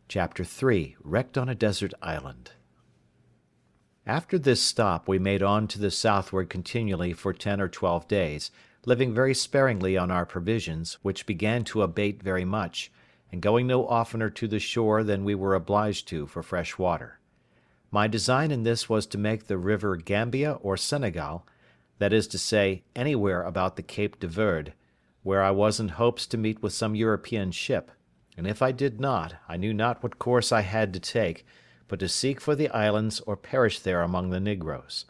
Chapter 3 Wrecked on a Desert Island. After this stop we made on to the southward continually for 10 or 12 days, living very sparingly on our provisions, which began to abate very much, and going no oftener to the shore than we were obliged to for fresh water. My design in this was to make the river Gambia or Senegal, that is to say, anywhere about the Cape de Verde, where I was in hopes to meet with some European ship, and if I did not, I knew not what course I had to take, but to seek for the islands or perish there among the negroes.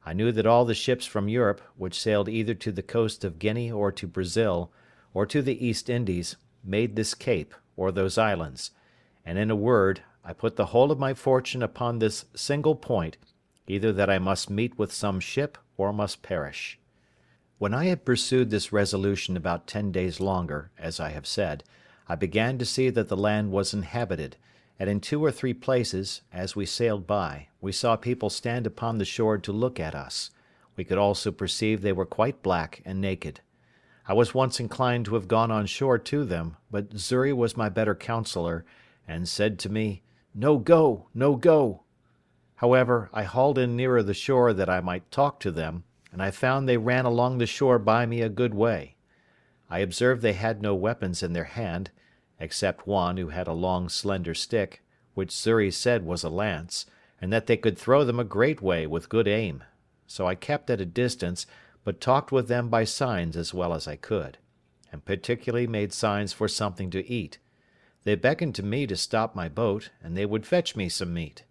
I knew that all the ships from Europe, which sailed either to the coast of Guinea or to Brazil, or to the East Indies, made this cape, or those islands, and in a word, I put the whole of my fortune upon this single point, either that I must meet with some ship or must perish. When I had pursued this resolution about 10 days longer, as I have said, I began to see that the land was inhabited, and in 2 or 3 places, as we sailed by, we saw people stand upon the shore to look at us. We could also perceive they were quite black and naked. I was once inclined to have gone on shore to them, but Xury was my better counsellor, and said to me, "No go, no go." However, I hauled in nearer the shore that I might talk to them, and I found they ran along the shore by me a good way. I observed they had no weapons in their hand, except one who had a long slender stick, which Xury said was a lance, and that they could throw them a great way with good aim. So I kept at a distance, but talked with them by signs as well as I could, and particularly made signs for something to eat. They beckoned to me to stop my boat, and they would fetch me some meat.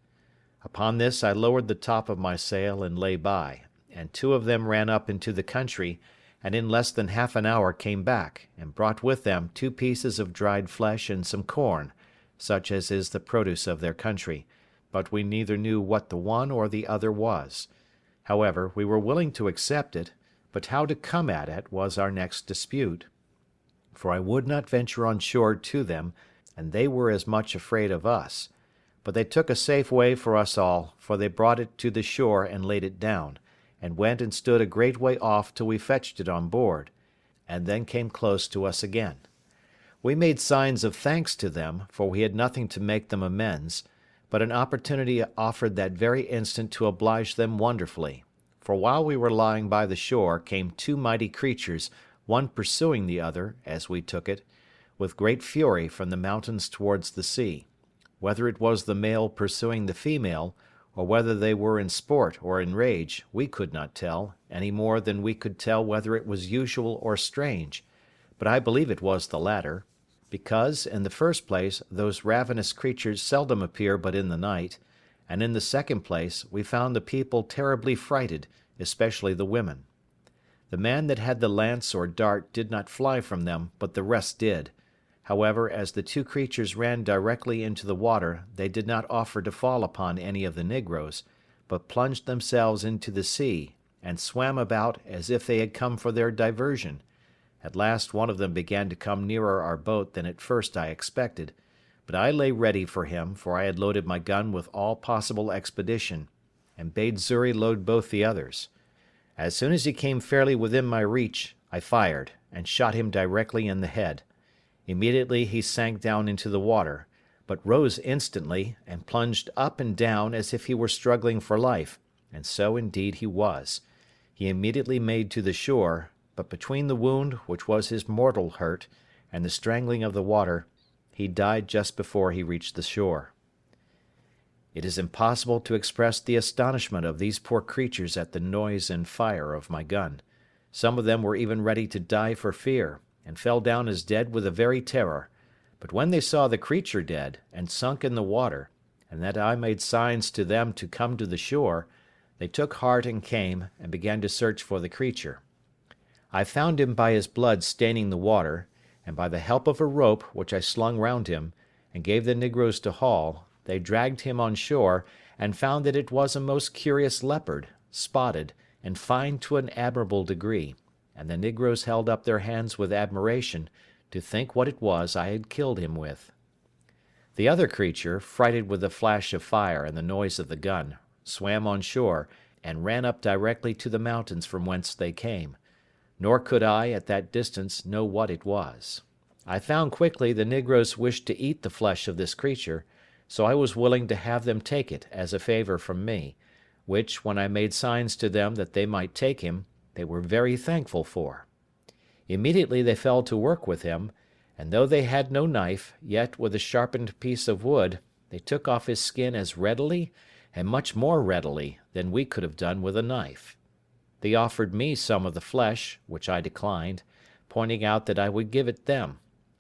Upon this I lowered the top of my sail and lay by, and 2 of them ran up into the country, and in less than half an hour came back, and brought with them 2 pieces of dried flesh and some corn, such as is the produce of their country, but we neither knew what the one or the other was. However, we were willing to accept it, but how to come at it was our next dispute, for I would not venture on shore to them, and they were as much afraid of us. But they took a safe way for us all, for they brought it to the shore and laid it down, and went and stood a great way off till we fetched it on board, and then came close to us again. We made signs of thanks to them, for we had nothing to make them amends, but an opportunity offered that very instant to oblige them wonderfully, for while we were lying by the shore came 2 mighty creatures, one pursuing the other, as we took it, with great fury from the mountains towards the sea. Whether it was the male pursuing the female, or whether they were in sport or in rage, we could not tell, any more than we could tell whether it was usual or strange, but I believe it was the latter, because, in the first place, those ravenous creatures seldom appear but in the night, and in the second place, we found the people terribly frighted, especially the women. The man that had the lance or dart did not fly from them, but the rest did. However, as the 2 creatures ran directly into the water, they did not offer to fall upon any of the negroes, but plunged themselves into the sea, and swam about as if they had come for their diversion. At last one of them began to come nearer our boat than at first I expected, but I lay ready for him, for I had loaded my gun with all possible expedition, and bade Xury load both the others. As soon as he came fairly within my reach, I fired, and shot him directly in the head. Immediately he sank down into the water, but rose instantly, and plunged up and down as if he were struggling for life, and so indeed he was. He immediately made to the shore, but between the wound, which was his mortal hurt, and the strangling of the water, he died just before he reached the shore. It is impossible to express the astonishment of these poor creatures at the noise and fire of my gun. Some of them were even ready to die for fear, and fell down as dead with the very terror, but when they saw the creature dead, and sunk in the water, and that I made signs to them to come to the shore, they took heart and came, and began to search for the creature. I found him by his blood staining the water, and by the help of a rope, which I slung round him, and gave the negroes to haul, they dragged him on shore, and found that it was a most curious leopard, spotted, and fine to an admirable degree, and the negroes held up their hands with admiration, to think what it was I had killed him with. The other creature, frighted with the flash of fire and the noise of the gun, swam on shore, and ran up directly to the mountains from whence they came, nor could I, at that distance, know what it was. I found quickly the negroes wished to eat the flesh of this creature, so I was willing to have them take it as a favour from me, which, when I made signs to them that they might take him, they were very thankful for. Immediately they fell to work with him, and though they had no knife, yet with a sharpened piece of wood they took off his skin as readily, and much more readily, than we could have done with a knife. They offered me some of the flesh, which I declined, pointing out that I would give it them,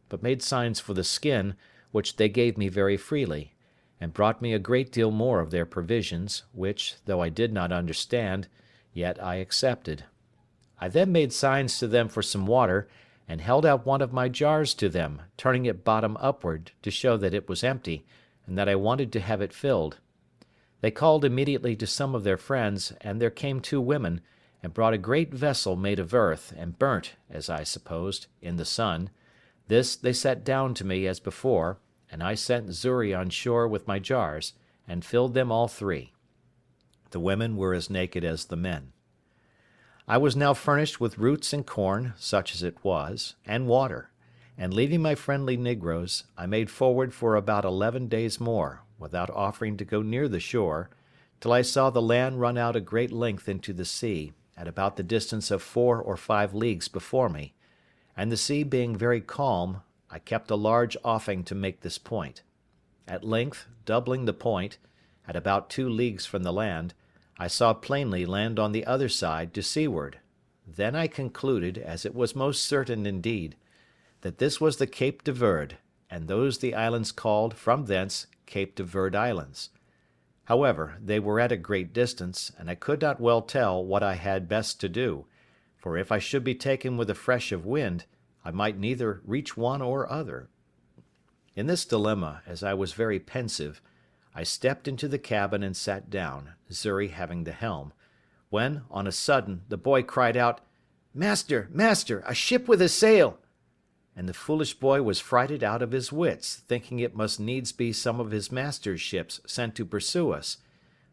but made signs for the skin, which they gave me very freely, and brought me a great deal more of their provisions, which, though I did not understand, yet I accepted. I then made signs to them for some water, and held out one of my jars to them, turning it bottom upward, to show that it was empty, and that I wanted to have it filled. They called immediately to some of their friends, and there came two women, and brought a great vessel made of earth, and burnt, as I supposed, in the sun. This they set down to me as before, and I sent Xury on shore with my jars, and filled them all three. The women were as naked as the men. I was now furnished with roots and corn, such as it was, and water, and leaving my friendly negroes, I made forward for about 11 days more, without offering to go near the shore, till I saw the land run out a great length into the sea, at about the distance of 4 or 5 leagues before me, and the sea being very calm, I kept a large offing to make this point. At length, doubling the point, at about 2 leagues from the land, I saw plainly land on the other side to seaward. Then I concluded, as it was most certain indeed, that this was the Cape de Verde, and those the islands called, from thence, Cape de Verde Islands. However, they were at a great distance, and I could not well tell what I had best to do, for if I should be taken with a fresh of wind, I might neither reach one or other. In this dilemma, as I was very pensive, I stepped into the cabin and sat down, Xury having the helm, when, on a sudden, the boy cried out, "Master, master, a ship with a sail!" And the foolish boy was frighted out of his wits, thinking it must needs be some of his master's ships sent to pursue us,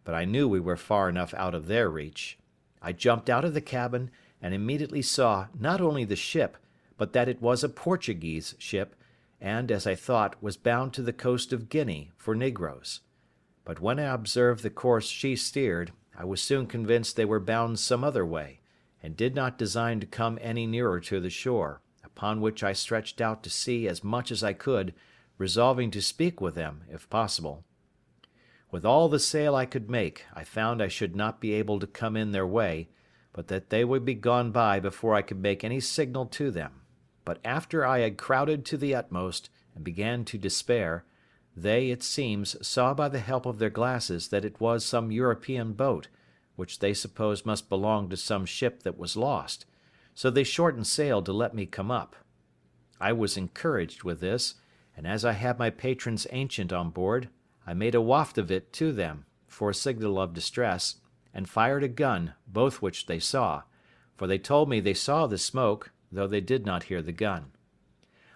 but I knew we were far enough out of their reach. I jumped out of the cabin, and immediately saw, not only the ship, but that it was a Portuguese ship, and, as I thought, was bound to the coast of Guinea for negroes. But when I observed the course she steered, I was soon convinced they were bound some other way, and did not design to come any nearer to the shore, upon which I stretched out to sea as much as I could, resolving to speak with them, if possible. With all the sail I could make, I found I should not be able to come in their way, but that they would be gone by before I could make any signal to them. But after I had crowded to the utmost, and began to despair, they, it seems, saw by the help of their glasses that it was some European boat, which they supposed must belong to some ship that was lost, so they shortened sail to let me come up. I was encouraged with this, and as I had my patron's ancient on board, I made a waft of it to them, for a signal of distress, and fired a gun, both which they saw, for they told me they saw the smoke, though they did not hear the gun.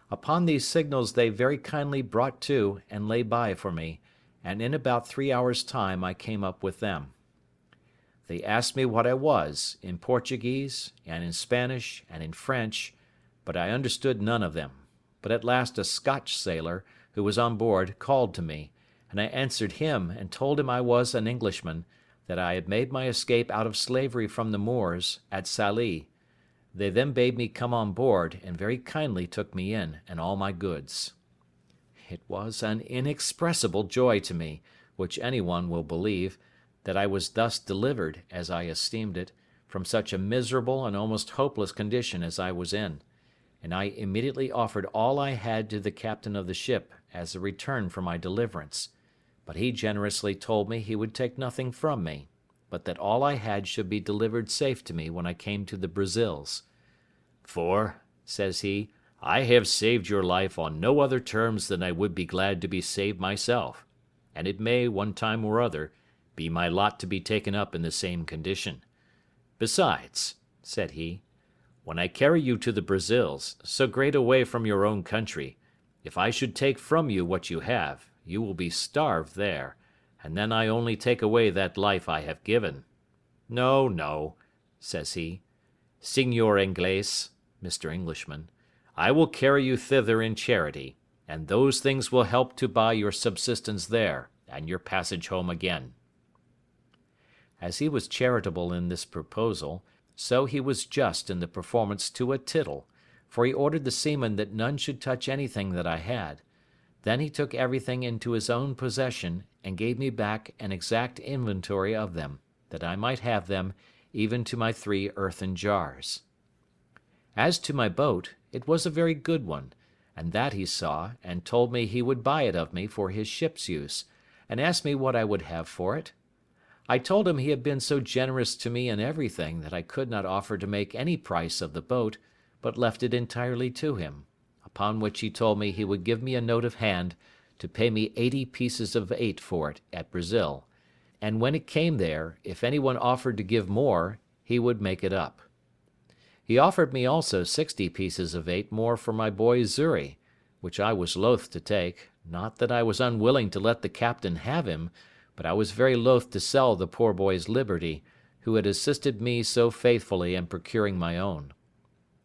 Upon these signals they very kindly brought to, and lay by for me, and in about 3 hours' time I came up with them. They asked me what I was, in Portuguese, and in Spanish, and in French, but I understood none of them. But at last a Scotch sailor, who was on board, called to me, and I answered him, and told him I was an Englishman, that I had made my escape out of slavery from the Moors, at Sallee. They then bade me come on board, and very kindly took me in, and all my goods. It was an inexpressible joy to me, which any one will believe, that I was thus delivered, as I esteemed it, from such a miserable and almost hopeless condition as I was in, and I immediately offered all I had to the captain of the ship as a return for my deliverance, but he generously told me he would take nothing from me, but that all I had should be delivered safe to me when I came to the Brazils. "For," says he, "I have saved your life on no other terms than I would be glad to be saved myself, and it may, one time or other, be my lot to be taken up in the same condition. Besides," said he, "when I carry you to the Brazils, so great a way from your own country, if I should take from you what you have, you will be starved there, and then I only take away that life I have given. No, no," says he, "Signor Inglés," Mr. Englishman, I will carry you thither in charity, and those things will help to buy your subsistence there, and your passage home again." As he was charitable in this proposal, so he was just in the performance to a tittle, for he ordered the seamen that none should touch anything that I had. Then he took everything into his own possession, and gave me back an exact inventory of them, that I might have them, even to my 3 earthen jars. As to my boat, it was a very good one, and that he saw, and told me he would buy it of me for his ship's use, and asked me what I would have for it. I told him he had been so generous to me in everything that I could not offer to make any price of the boat, but left it entirely to him, upon which he told me he would give me a note of hand to pay me 80 pieces of 8 for it at Brazil, and when it came there, if any one offered to give more, he would make it up. He offered me also 60 pieces of 8 more for my boy Xury, which I was loath to take, not that I was unwilling to let the captain have him, but I was very loath to sell the poor boy's liberty, who had assisted me so faithfully in procuring my own.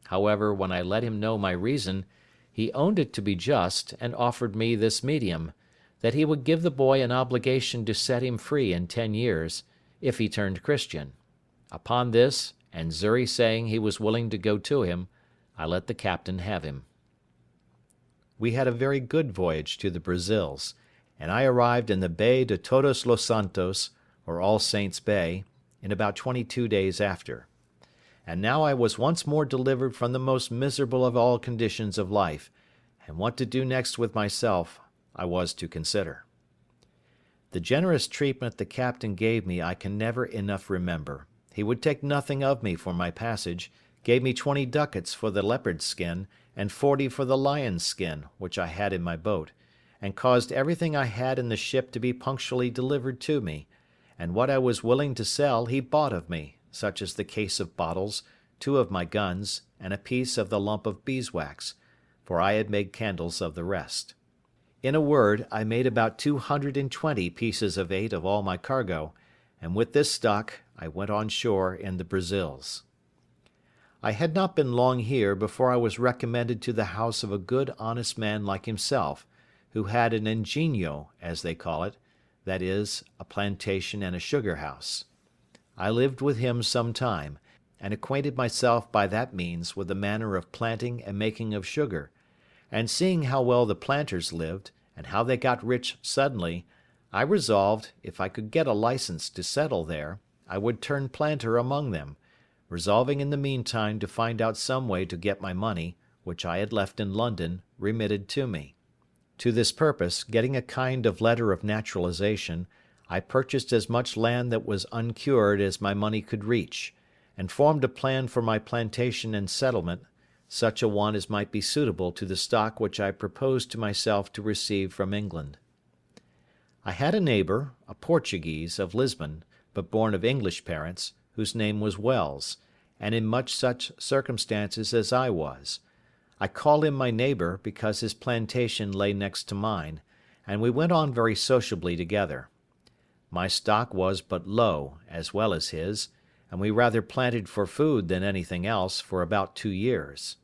However, when I let him know my reason, he owned it to be just, and offered me this medium, that he would give the boy an obligation to set him free in 10 years, if he turned Christian. Upon this, and Xury saying he was willing to go to him, I let the captain have him. We had a very good voyage to the Brazils, and I arrived in the Bay de Todos los Santos, or All Saints' Bay, in about 22 days after. And now I was once more delivered from the most miserable of all conditions of life, and what to do next with myself I was to consider. The generous treatment the captain gave me I can never enough remember. He would take nothing of me for my passage, gave me 20 ducats for the leopard's skin, and 40 for the lion's skin, which I had in my boat, and caused everything I had in the ship to be punctually delivered to me, and what I was willing to sell he bought of me, such as the case of bottles, 2 of my guns, and a piece of the lump of beeswax, for I had made candles of the rest. In a word, I made about 220 pieces of 8 of all my cargo, and with this stock I went on shore in the Brazils. I had not been long here before I was recommended to the house of a good honest man like himself, who had an ingenio, as they call it, that is, a plantation and a sugar house. I lived with him some time, and acquainted myself by that means with the manner of planting and making of sugar, and seeing how well the planters lived, and how they got rich suddenly, I resolved, if I could get a license to settle there, I would turn planter among them, resolving in the meantime to find out some way to get my money, which I had left in London, remitted to me. To this purpose, getting a kind of letter of naturalization, I purchased as much land that was uncured as my money could reach, and formed a plan for my plantation and settlement, such a one as might be suitable to the stock which I proposed to myself to receive from England. I had a neighbour, a Portuguese, of Lisbon, but born of English parents, whose name was Wells, and in much such circumstances as I was. I call him my neighbour because his plantation lay next to mine, and we went on very sociably together. My stock was but low, as well as his, and we rather planted for food than anything else for about 2 years.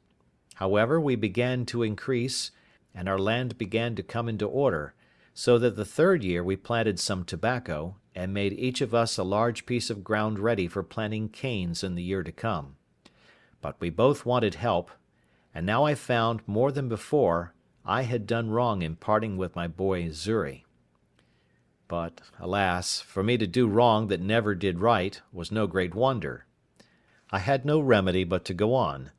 However, we began to increase, and our land began to come into order, so that the 3rd year we planted some tobacco, and made each of us a large piece of ground ready for planting canes in the year to come. But we both wanted help, and now I found, more than before, I had done wrong in parting with my boy Xury. But, alas, for me to do wrong that never did right was no great wonder. I had no remedy but to go on.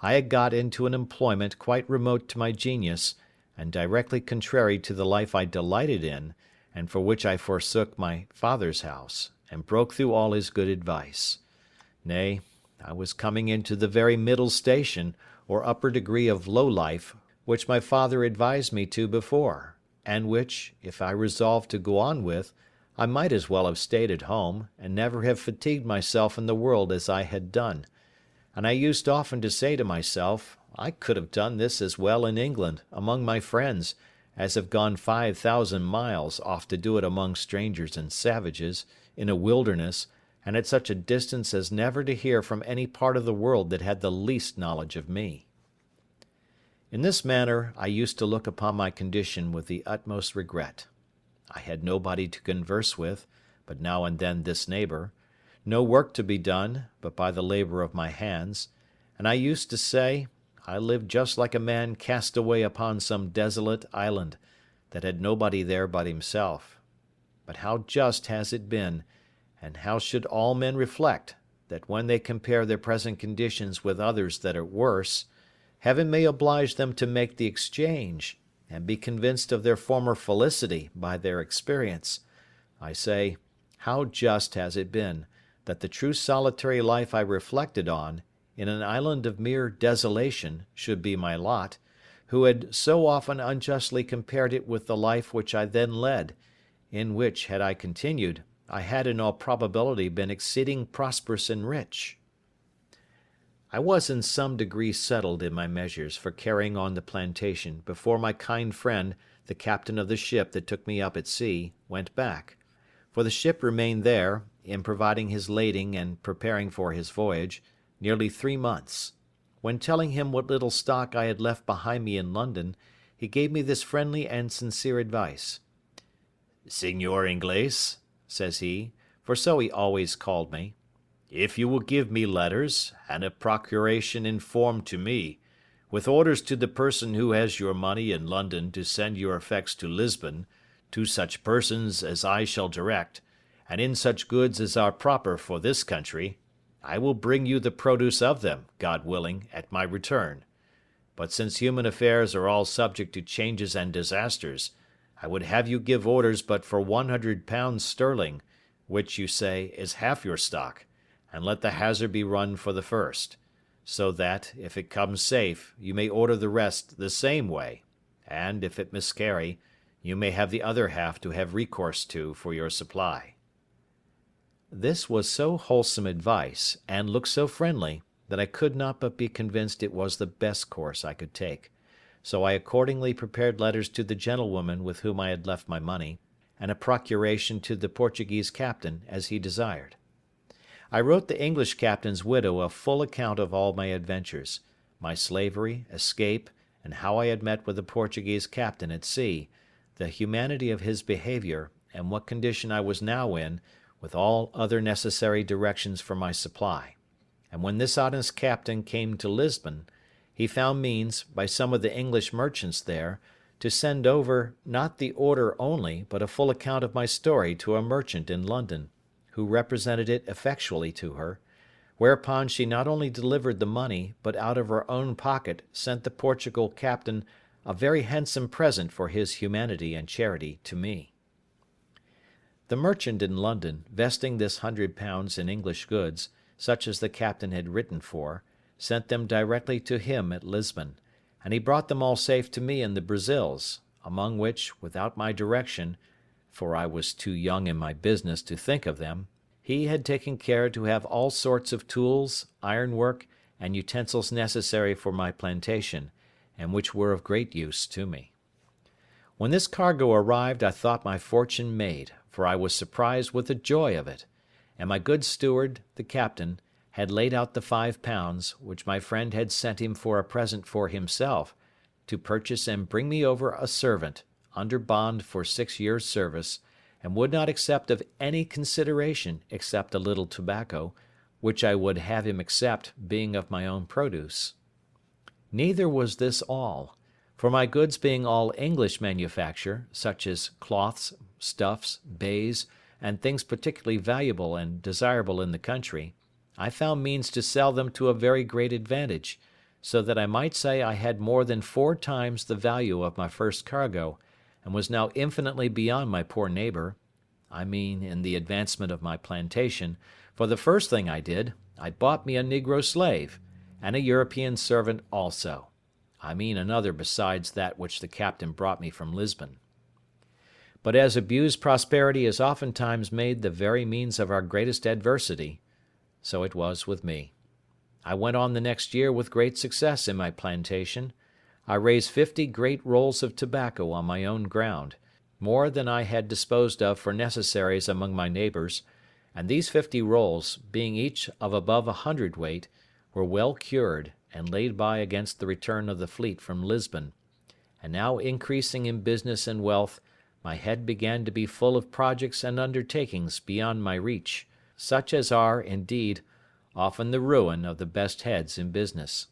I had got into an employment quite remote to my genius, and directly contrary to the life I delighted in, and for which I forsook my father's house, and broke through all his good advice. Nay, I was coming into the very middle station, or upper degree of low life, which my father advised me to before, and which, if I resolved to go on with, I might as well have stayed at home, and never have fatigued myself in the world as I had done. And I used often to say to myself, I could have done this as well in England, among my friends, as have gone 5,000 miles off to do it among strangers and savages, in a wilderness, and at such a distance as never to hear from any part of the world that had the least knowledge of me. In this manner I used to look upon my condition with the utmost regret. I had nobody to converse with, but now and then this neighbour; no work to be done, but by the labour of my hands; and I used to say, I lived just like a man cast away upon some desolate island, that had nobody there but himself. But how just has it been, and how should all men reflect, that when they compare their present conditions with others that are worse, Heaven may oblige them to make the exchange, and be convinced of their former felicity by their experience. I say, how just has it been, that the true solitary life I reflected on, in an island of mere desolation, should be my lot, who had so often unjustly compared it with the life which I then led, in which, had I continued, I had in all probability been exceeding prosperous and rich. I was in some degree settled in my measures for carrying on the plantation before my kind friend, the captain of the ship that took me up at sea, went back; for the ship remained there, in providing his lading and preparing for his voyage, nearly 3 months; when telling him what little stock I had left behind me in London, he gave me this friendly and sincere advice. "Señor Inglés," says he, for so he always called me, "if you will give me letters, and a procuration in form to me, with orders to the person who has your money in London to send your effects to Lisbon, to such persons as I shall direct, and in such goods as are proper for this country, I will bring you the produce of them, God willing, at my return. But since human affairs are all subject to changes and disasters, I would have you give orders but for £100 sterling, which, you say, is half your stock, and let the hazard be run for the first; so that, if it comes safe, you may order the rest the same way, and, if it miscarry, you may have the other half to have recourse to for your supply." This was so wholesome advice, and looked so friendly, that I could not but be convinced it was the best course I could take; so I accordingly prepared letters to the gentlewoman with whom I had left my money, and a procuration to the Portuguese captain, as he desired. I wrote the English captain's widow a full account of all my adventures, my slavery, escape, and how I had met with the Portuguese captain at sea, the humanity of his behaviour, and what condition I was now in, with all other necessary directions for my supply; and when this honest captain came to Lisbon, he found means, by some of the English merchants there, to send over, not the order only, but a full account of my story to a merchant in London, who represented it effectually to her; whereupon she not only delivered the money, but out of her own pocket sent the Portugal captain a very handsome present for his humanity and charity to me. The merchant in London, vesting this £100 in English goods, such as the captain had written for, sent them directly to him at Lisbon, and he brought them all safe to me in the Brazils, among which, without my direction, for I was too young in my business to think of them, he had taken care to have all sorts of tools, ironwork, and utensils necessary for my plantation, and which were of great use to me. When this cargo arrived I thought my fortune made, for I was surprised with the joy of it; and my good steward, the captain, had laid out the £5, which my friend had sent him for a present for himself, to purchase and bring me over a servant, under bond for 6 years' service, and would not accept of any consideration except a little tobacco, which I would have him accept, being of my own produce. Neither was this all; for my goods being all English manufacture, such as cloths, stuffs, baize, and things particularly valuable and desirable in the country, I found means to sell them to a very great advantage, so that I might say I had more than 4 times the value of my first cargo, and was now infinitely beyond my poor neighbour, I mean in the advancement of my plantation, for the first thing I did, I bought me a negro slave, and a European servant also; I mean another besides that which the captain brought me from Lisbon. But as abused prosperity is oftentimes made the very means of our greatest adversity, so it was with me. I went on the next year with great success in my plantation. I raised 50 great rolls of tobacco on my own ground, more than I had disposed of for necessaries among my neighbours, and these 50 rolls, being each of above 100 weight, were well cured, and laid by against the return of the fleet from Lisbon, and now increasing in business and wealth, my head began to be full of projects and undertakings beyond my reach, such as are, indeed, often the ruin of the best heads in business.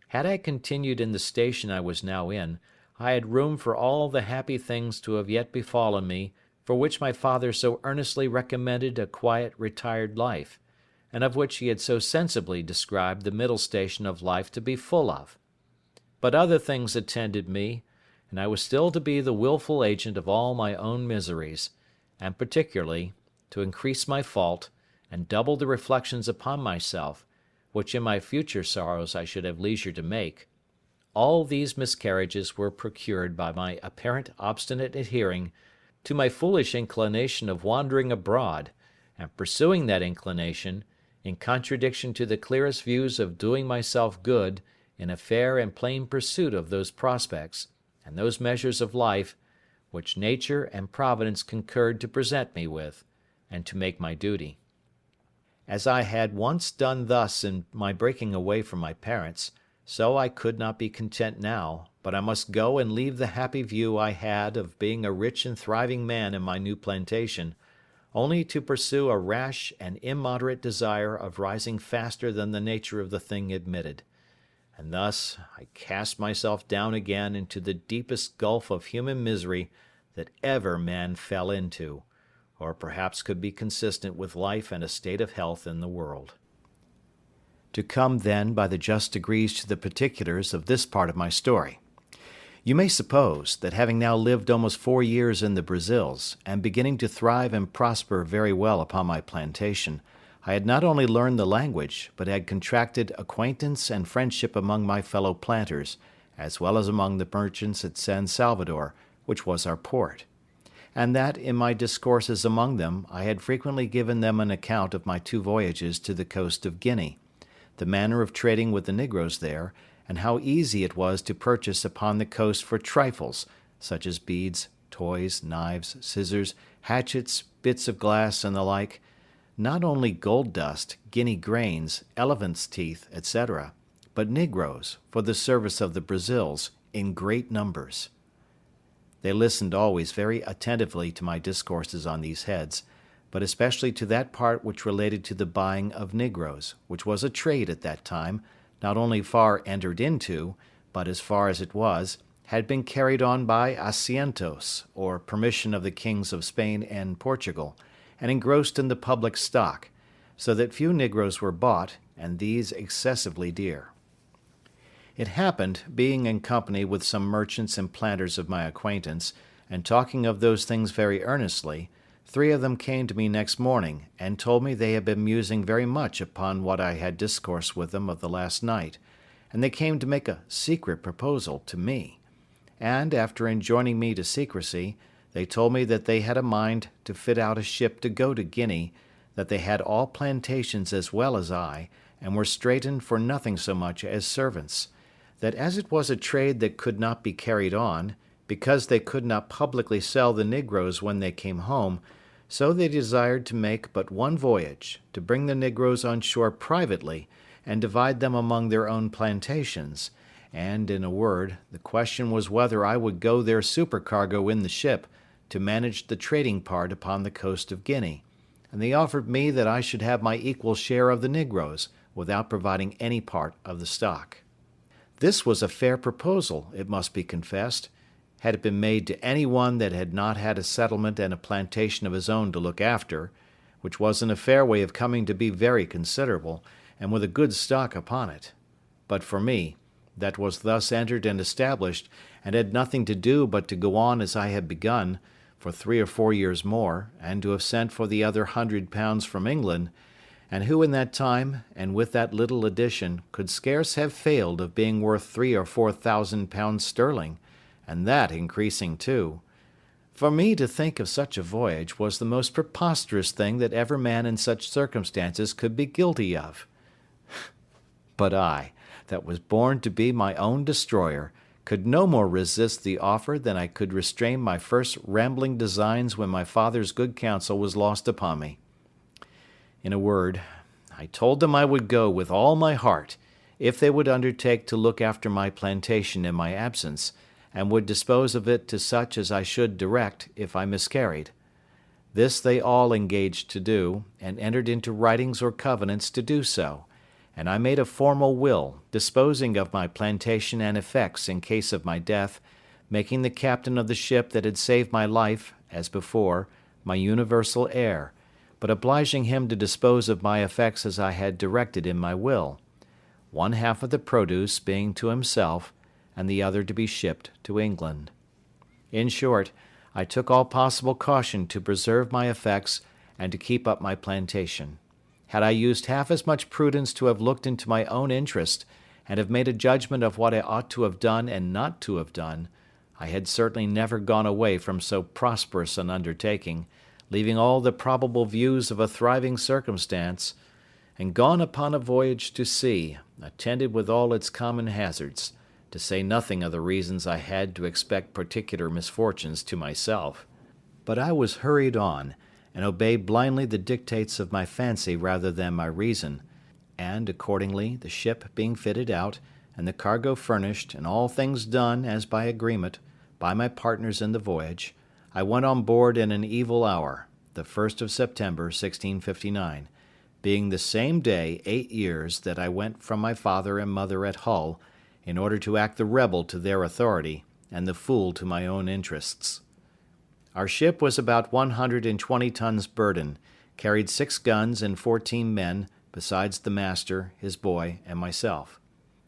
Had I continued in the station I was now in, I had room for all the happy things to have yet befallen me for which my father so earnestly recommended a quiet, retired life, and of which he had so sensibly described the middle station of life to be full of. But other things attended me, and I was still to be the wilful agent of all my own miseries, and particularly to increase my fault, and double the reflections upon myself, which in my future sorrows I should have leisure to make. All these miscarriages were procured by my apparent obstinate adhering to my foolish inclination of wandering abroad, and pursuing that inclination, in contradiction to the clearest views of doing myself good in a fair and plain pursuit of those prospects, and those measures of life, which nature and Providence concurred to present me with, and to make my duty. As I had once done thus in my breaking away from my parents, so I could not be content now, but I must go and leave the happy view I had of being a rich and thriving man in my new plantation, only to pursue a rash and immoderate desire of rising faster than the nature of the thing admitted. And thus I cast myself down again into the deepest gulf of human misery that ever man fell into, or perhaps could be consistent with life and a state of health in the world. To come then by the just degrees to the particulars of this part of my story. You may suppose that having now lived almost 4 years in the Brazils, and beginning to thrive and prosper very well upon my plantation, I had not only learned the language, but had contracted acquaintance and friendship among my fellow planters, as well as among the merchants at San Salvador, which was our port; and that, in my discourses among them, I had frequently given them an account of my 2 voyages to the coast of Guinea, the manner of trading with the negroes there, and how easy it was to purchase upon the coast for trifles, such as beads, toys, knives, scissors, hatchets, bits of glass, and the like, not only gold dust, guinea grains, elephants' teeth, etc., but negroes, for the service of the Brazils, in great numbers. They listened always very attentively to my discourses on these heads, but especially to that part which related to the buying of negroes, which was a trade at that time, not only far entered into, but, as far as it was, had been carried on by asientos, or permission of the kings of Spain and Portugal, and engrossed in the public stock, so that few negroes were bought, and these excessively dear. It happened, being in company with some merchants and planters of my acquaintance, and talking of those things very earnestly, 3 of them came to me next morning, and told me they had been musing very much upon what I had discoursed with them of the last night, and they came to make a secret proposal to me; and, after enjoining me to secrecy, they told me that they had a mind to fit out a ship to go to Guinea, that they had all plantations as well as I, and were straitened for nothing so much as servants; that as it was a trade that could not be carried on, because they could not publicly sell the negroes when they came home, so they desired to make but one voyage, to bring the negroes on shore privately, and divide them among their own plantations; and, in a word, the question was whether I would go their supercargo in the ship, to manage the trading part upon the coast of Guinea, and they offered me that I should have my equal share of the negroes, without providing any part of the stock. This was a fair proposal, it must be confessed, had it been made to any one that had not had a settlement and a plantation of his own to look after, which was in a fair way of coming to be very considerable, and with a good stock upon it. But for me, that was thus entered and established, and had nothing to do but to go on as I had begun, for 3 or 4 years more, and to have sent for the other £100 from England, and who in that time, and with that little addition, could scarce have failed of being worth £3,000 or £4,000 sterling, and that increasing too. For me to think of such a voyage was the most preposterous thing that ever man in such circumstances could be guilty of. But I, that was born to be my own destroyer, could no more resist the offer than I could restrain my first rambling designs when my father's good counsel was lost upon me. In a word, I told them I would go with all my heart, if they would undertake to look after my plantation in my absence, and would dispose of it to such as I should direct if I miscarried. This they all engaged to do, and entered into writings or covenants to do so, and I made a formal will, disposing of my plantation and effects in case of my death, making the captain of the ship that had saved my life, as before, my universal heir, but obliging him to dispose of my effects as I had directed in my will, one half of the produce being to himself, and the other to be shipped to England. In short, I took all possible caution to preserve my effects and to keep up my plantation. Had I used half as much prudence to have looked into my own interest, and have made a judgment of what I ought to have done and not to have done, I had certainly never gone away from so prosperous an undertaking, leaving all the probable views of a thriving circumstance, and gone upon a voyage to sea, attended with all its common hazards, to say nothing of the reasons I had to expect particular misfortunes to myself. But I was hurried on, and obeyed blindly the dictates of my fancy rather than my reason, and, accordingly, the ship being fitted out, and the cargo furnished, and all things done, as by agreement, by my partners in the voyage, I went on board in an evil hour, the 1st of September, 1659, being the same day 8 years that I went from my father and mother at Hull, in order to act the rebel to their authority, and the fool to my own interests. Our ship was about 120 tons burden, carried 6 guns and 14 men, besides the master, his boy, and myself.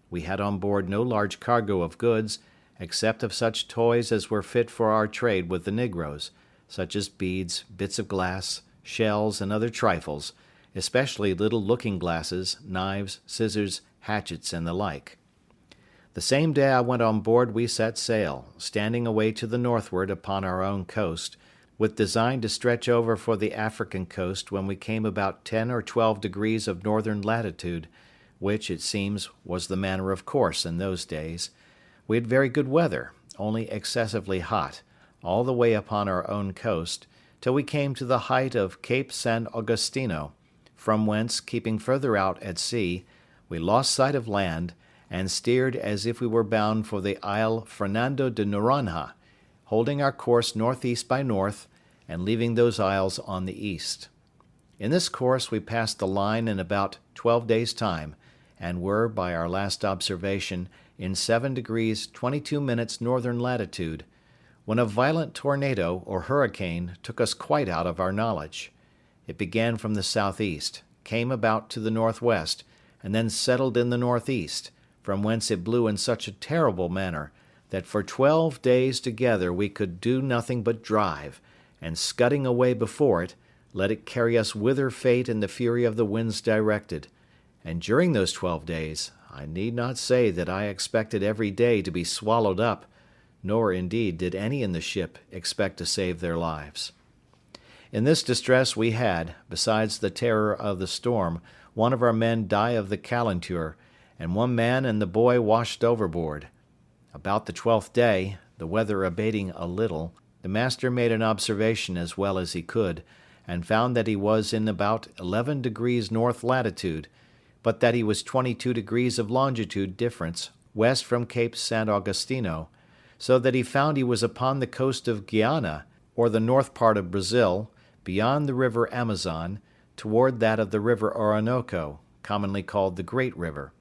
We had on board no large cargo of goods, except of such toys as were fit for our trade with the negroes, such as beads, bits of glass, shells, and other trifles, especially little looking-glasses, knives, scissors, hatchets, and the like. The same day I went on board we set sail, standing away to the northward upon our own coast, with design to stretch over for the African coast when we came about 10 or 12 degrees of northern latitude, which, it seems, was the manner of course in those days. We had very good weather, only excessively hot, all the way upon our own coast, till we came to the height of Cape San Augustino, from whence, keeping further out at sea, we lost sight of land, and steered as if we were bound for the Isle Fernando de Noronha, holding our course northeast by north, and leaving those isles on the east. In this course we passed the line in about 12 days' time, and were, by our last observation, in 7 degrees 22 minutes northern latitude, when a violent tornado or hurricane took us quite out of our knowledge. It began from the southeast, came about to the northwest, and then settled in the northeast, from whence it blew in such a terrible manner that for 12 days together we could do nothing but drive, and scudding away before it, let it carry us whither fate and the fury of the winds directed. And during those 12 days, I need not say that I expected every day to be swallowed up, nor, indeed, did any in the ship expect to save their lives. In this distress we had, besides the terror of the storm, one of our men die of the calenture, and one man and the boy washed overboard. About the 12th day, the weather abating a little, the master made an observation as well as he could, and found that he was in about 11 degrees north latitude, but that he was 22 degrees of longitude difference west from Cape San Augustino, so that he found he was upon the coast of Guiana, or the north part of Brazil, beyond the river Amazon, toward that of the river Orinoco, commonly called the Great River,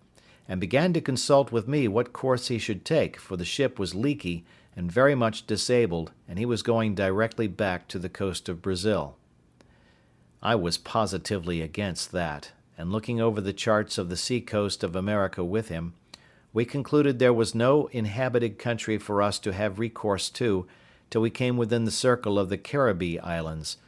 and began to consult with me what course he should take, for the ship was leaky and very much disabled, and he was going directly back to the coast of Brazil. I was positively against that, and looking over the charts of the sea-coast of America with him, we concluded there was no inhabited country for us to have recourse to till we came within the circle of the Caribbee Islands,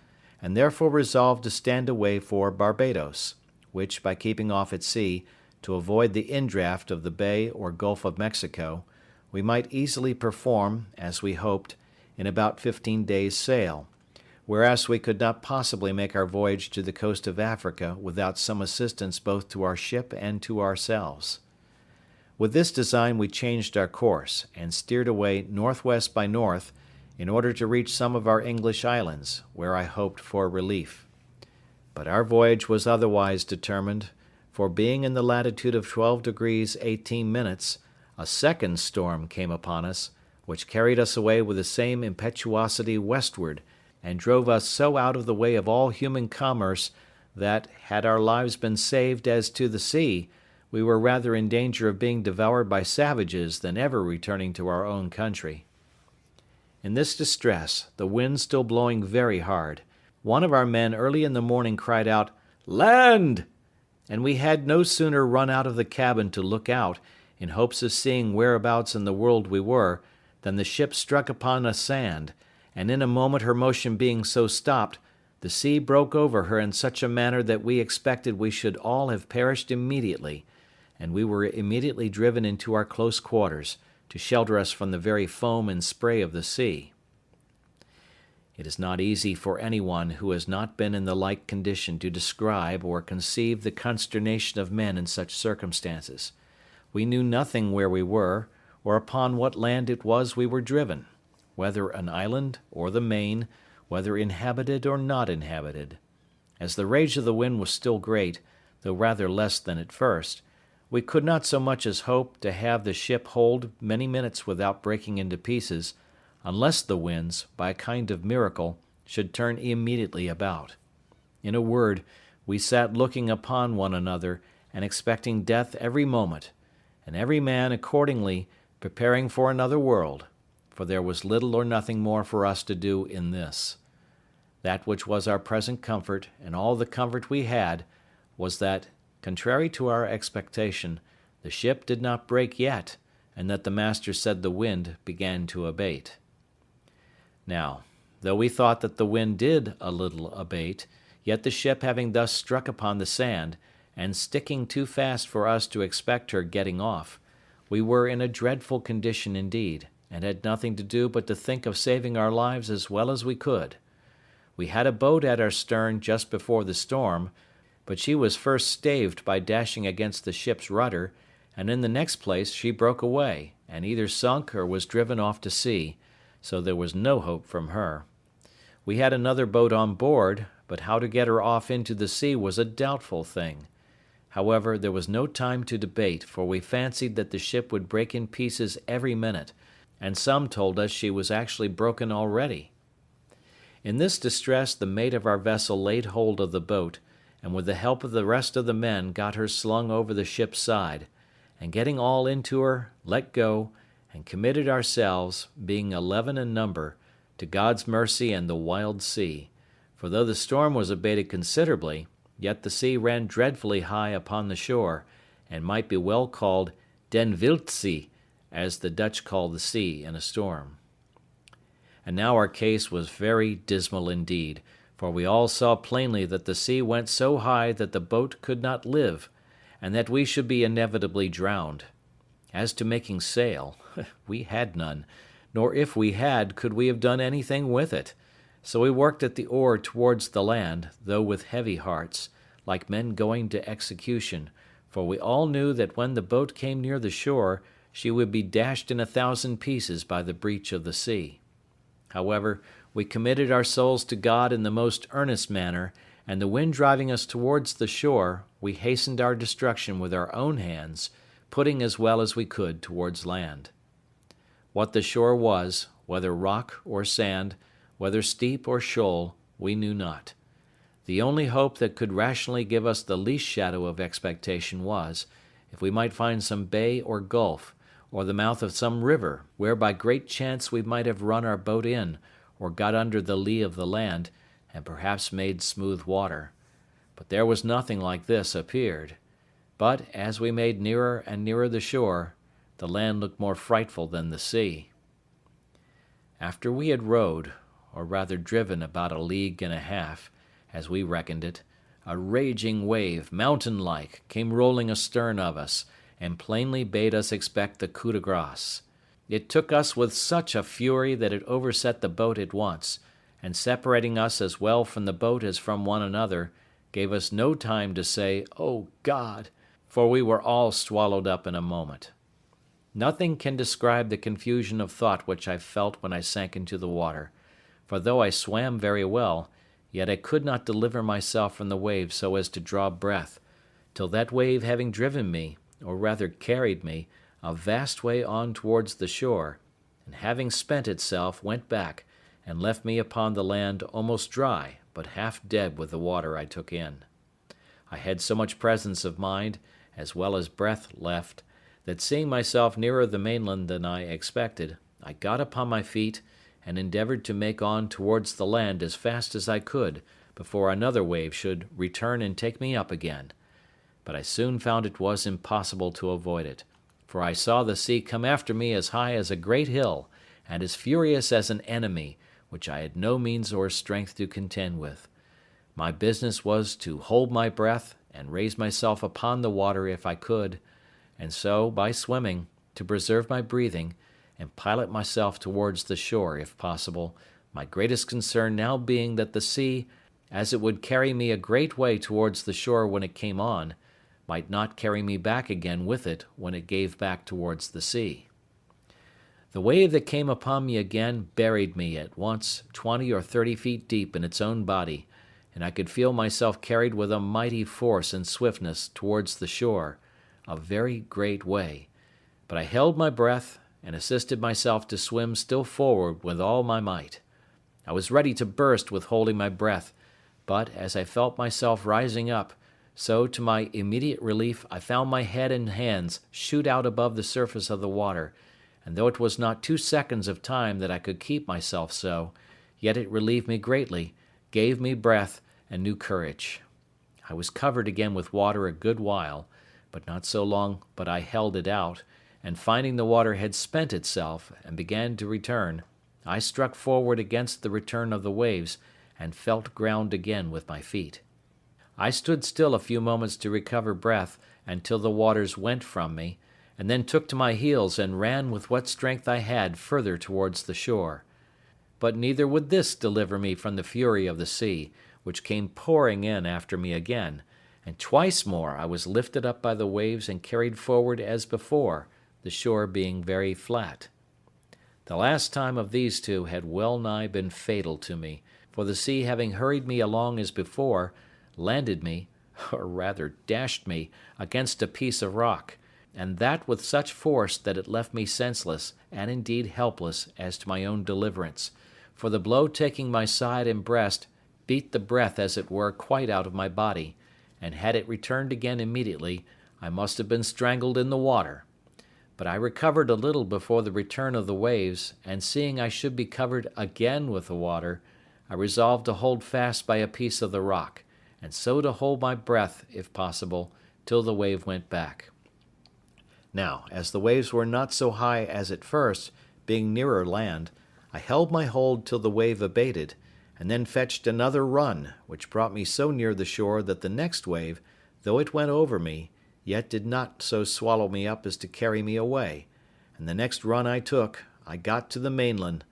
and therefore resolved to stand away for Barbados, which, by keeping off at sea, to avoid the indraft of the Bay or Gulf of Mexico, we might easily perform, as we hoped, in about 15 days' sail, whereas we could not possibly make our voyage to the coast of Africa without some assistance both to our ship and to ourselves. With this design we changed our course, and steered away northwest by north, in order to reach some of our English islands, where I hoped for relief. But our voyage was otherwise determined, for being in the latitude of 12 degrees 18 minutes, a second storm came upon us, which carried us away with the same impetuosity westward, and drove us so out of the way of all human commerce that, had our lives been saved as to the sea, we were rather in danger of being devoured by savages than ever returning to our own country. In this distress, the wind still blowing very hard, one of our men early in the morning cried out, "Land!" and we had no sooner run out of the cabin to look out, in hopes of seeing whereabouts in the world we were, than the ship struck upon a sand, and in a moment her motion being so stopped, the sea broke over her in such a manner that we expected we should all have perished immediately, and we were immediately driven into our close quarters, to shelter us from the very foam and spray of the sea. It is not easy for anyone who has not been in the like condition to describe or conceive the consternation of men in such circumstances. We knew nothing where we were, or upon what land it was we were driven, whether an island or the main, whether inhabited or not inhabited. As the rage of the wind was still great, though rather less than at first, we could not so much as hope to have the ship hold many minutes without breaking into pieces, unless the winds, by a kind of miracle, should turn immediately about. In a word, we sat looking upon one another, and expecting death every moment, and every man accordingly preparing for another world, for there was little or nothing more for us to do in this. That which was our present comfort, and all the comfort we had, was that, contrary to our expectation, the ship did not break yet, and that the master said the wind began to abate. Now, though we thought that the wind did a little abate, yet the ship having thus struck upon the sand, and sticking too fast for us to expect her getting off, we were in a dreadful condition indeed, and had nothing to do but to think of saving our lives as well as we could. We had a boat at our stern just before the storm, but she was first staved by dashing against the ship's rudder, and in the next place she broke away, and either sunk or was driven off to sea, so there was no hope from her. We had another boat on board, but how to get her off into the sea was a doubtful thing. However, there was no time to debate, for we fancied that the ship would break in pieces every minute, and some told us she was actually broken already. In this distress the mate of our vessel laid hold of the boat, and with the help of the rest of the men got her slung over the ship's side, and getting all into her, let go, and committed ourselves, being 11 in number, to God's mercy and the wild sea, for though the storm was abated considerably, yet the sea ran dreadfully high upon the shore, and might be well called Den Wildsee, as the Dutch call the sea in a storm. And now our case was very dismal indeed, for we all saw plainly that the sea went so high that the boat could not live, and that we should be inevitably drowned. As to making sail, we had none, nor if we had could we have done anything with it. So we worked at the oar towards the land, though with heavy hearts, like men going to execution, for we all knew that when the boat came near the shore, she would be dashed in 1,000 pieces by the breach of the sea. However, we committed our souls to God in the most earnest manner, and the wind driving us towards the shore, we hastened our destruction with our own hands, putting as well as we could towards land. What the shore was, whether rock or sand, whether steep or shoal, we knew not. The only hope that could rationally give us the least shadow of expectation was, if we might find some bay or gulf, or the mouth of some river, where by great chance we might have run our boat in, or got under the lee of the land, and perhaps made smooth water. But there was nothing like this appeared. But, as we made nearer and nearer the shore, the land looked more frightful than the sea. After we had rowed, or rather driven about 1.5 leagues, as we reckoned it, a raging wave, mountain-like, came rolling astern of us, and plainly bade us expect the coup de grace. It took us with such a fury that it overset the boat at once, and separating us as well from the boat as from one another, gave us no time to say, "O God!" for we were all swallowed up in a moment. Nothing can describe the confusion of thought which I felt when I sank into the water, for though I swam very well, yet I could not deliver myself from the waves so as to draw breath, till that wave having driven me, or rather carried me, a vast way on towards the shore, and having spent itself, went back, and left me upon the land almost dry, but half dead with the water I took in. I had so much presence of mind, as well as breath left, that seeing myself nearer the mainland than I expected, I got upon my feet, and endeavoured to make on towards the land as fast as I could, before another wave should return and take me up again. But I soon found it was impossible to avoid it, for I saw the sea come after me as high as a great hill, and as furious as an enemy, which I had no means or strength to contend with. My business was to hold my breath, and raise myself upon the water if I could, and so, by swimming, to preserve my breathing, and pilot myself towards the shore if possible, my greatest concern now being that the sea, as it would carry me a great way towards the shore when it came on, might not carry me back again with it when it gave back towards the sea. The wave that came upon me again buried me at once 20 or 30 feet deep in its own body, and I could feel myself carried with a mighty force and swiftness towards the shore, a very great way, but I held my breath, and assisted myself to swim still forward with all my might. I was ready to burst with holding my breath, but as I felt myself rising up, so to my immediate relief I found my head and hands shoot out above the surface of the water, and though it was not 2 seconds of time that I could keep myself so, yet it relieved me greatly, gave me breath and new courage. I was covered again with water a good while, but not so long but I held it out, and finding the water had spent itself, and began to return, I struck forward against the return of the waves, and felt ground again with my feet. I stood still a few moments to recover breath, until the waters went from me, and then took to my heels and ran with what strength I had further towards the shore. But neither would this deliver me from the fury of the sea, which came pouring in after me again, and twice more I was lifted up by the waves and carried forward as before, the shore being very flat. The last time of these two had well nigh been fatal to me, for the sea having hurried me along as before, landed me, or rather dashed me, against a piece of rock, and that with such force that it left me senseless, and indeed helpless, as to my own deliverance, for the blow taking my side and breast beat the breath as it were quite out of my body, and had it returned again immediately, I must have been strangled in the water. But I recovered a little before the return of the waves, and seeing I should be covered again with the water, I resolved to hold fast by a piece of the rock, and so to hold my breath, if possible, till the wave went back. Now, as the waves were not so high as at first, being nearer land, I held my hold till the wave abated, and then fetched another run, which brought me so near the shore that the next wave, though it went over me, yet did not so swallow me up as to carry me away, and the next run I took, I got to the mainland,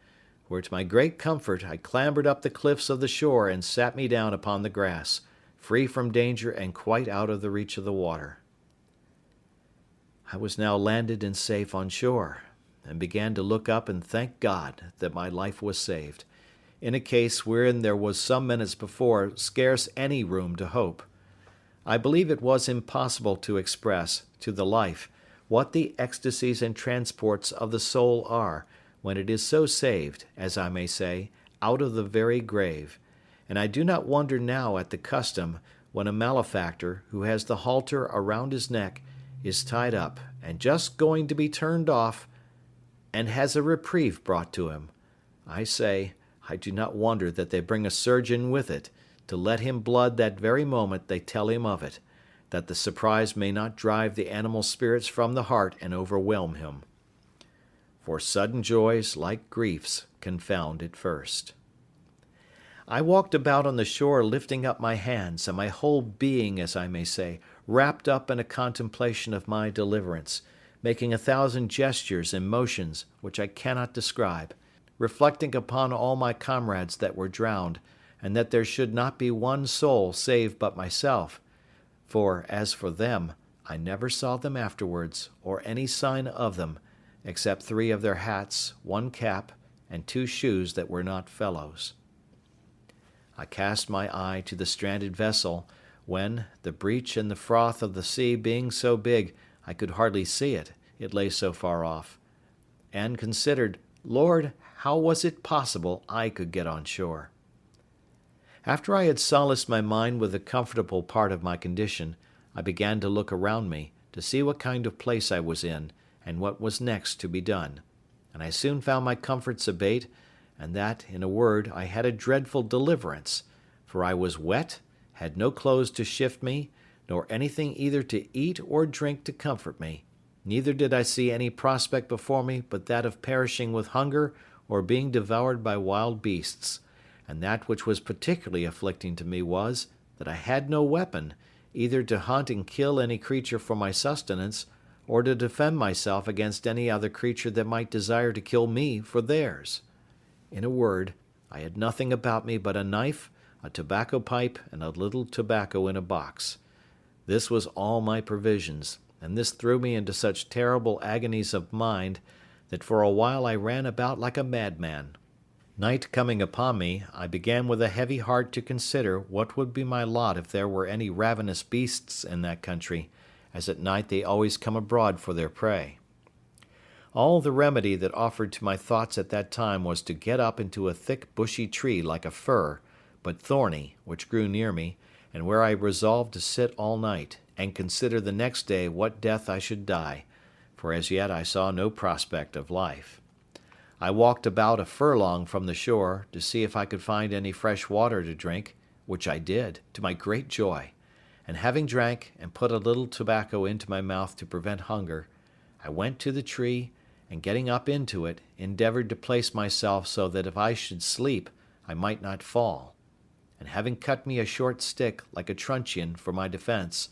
where to my great comfort I clambered up the cliffs of the shore and sat me down upon the grass, free from danger and quite out of the reach of the water. I was now landed and safe on shore, and began to look up and thank God that my life was saved, in a case wherein there was some minutes before scarce any room to hope. I believe it was impossible to express, to the life, what the ecstasies and transports of the soul are, when it is so saved, as I may say, out of the very grave, and I do not wonder now at the custom, when a malefactor, who has the halter around his neck, is tied up, and just going to be turned off, and has a reprieve brought to him. I say, I do not wonder that they bring a surgeon with it, to let him blood that very moment they tell him of it, that the surprise may not drive the animal spirits from the heart and overwhelm him. For sudden joys, like griefs, confound at first. I walked about on the shore lifting up my hands, and my whole being, as I may say, wrapped up in a contemplation of my deliverance, making 1,000 gestures and motions which I cannot describe, reflecting upon all my comrades that were drowned, and that there should not be one soul saved but myself, for, as for them, I never saw them afterwards, or any sign of them, except 3 of their hats, 1 cap, and 2 shoes that were not fellows. I cast my eye to the stranded vessel, when, the breach in the froth of the sea being so big I could hardly see it, it lay so far off, and considered, Lord, how was it possible I could get on shore? After I had solaced my mind with the comfortable part of my condition, I began to look around me, to see what kind of place I was in, and what was next to be done. And I soon found my comforts abate, and that, in a word, I had a dreadful deliverance, for I was wet, had no clothes to shift me, nor anything either to eat or drink to comfort me, neither did I see any prospect before me but that of perishing with hunger or being devoured by wild beasts, and that which was particularly afflicting to me was, that I had no weapon, either to hunt and kill any creature for my sustenance, or to defend myself against any other creature that might desire to kill me for theirs. In a word, I had nothing about me but a knife, a tobacco pipe, and a little tobacco in a box. This was all my provisions, and this threw me into such terrible agonies of mind, that for a while I ran about like a madman. Night coming upon me, I began with a heavy heart to consider what would be my lot if there were any ravenous beasts in that country, as at night they always come abroad for their prey. All the remedy that offered to my thoughts at that time was to get up into a thick bushy tree like a fir, but thorny, which grew near me, and where I resolved to sit all night, and consider the next day what death I should die, for as yet I saw no prospect of life. I walked about a furlong from the shore, to see if I could find any fresh water to drink, which I did, to my great joy, and having drank, and put a little tobacco into my mouth to prevent hunger, I went to the tree, and getting up into it, endeavoured to place myself so that if I should sleep, I might not fall. And having cut me a short stick, like a truncheon, for my defence,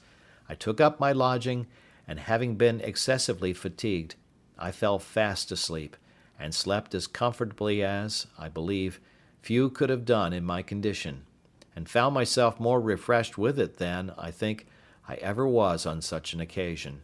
I took up my lodging, and having been excessively fatigued, I fell fast asleep, and slept as comfortably as, I believe, few could have done in my condition, and found myself more refreshed with it than, I think, I ever was on such an occasion.